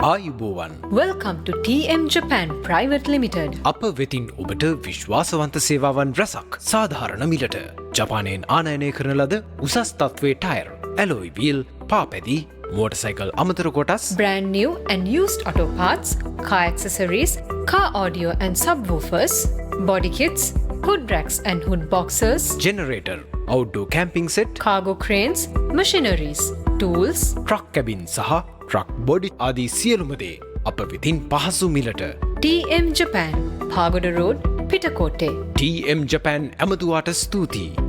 ආයුබෝවන්. Welcome to TM Japan Private Limited. අප වෙතින් ඔබට විශ්වාසවන්ත සේවාවන් රැසක් සාධාරණ මිලට ජපානයෙන් ආනයනය කරන ලද උසස් තත්ත්වයේ ටයර්, ඇලොයි වීල්, පාපැදි, මෝටර්සයිකල් අමතර කොටස්, Brand new and used auto parts, car accessories, car audio and subwoofers, body kits, hood racks and hood boxes, generator, outdoor camping set, cargo cranes, machineries, tools, truck cabin සහ truck body ආදී සියලුම දේ අප වෙතින් පහසු මිලට. TM Japan, Pagoda Road, Pitakotte. TM ජපෑන් ඇමතුවාට ස්තුතියි.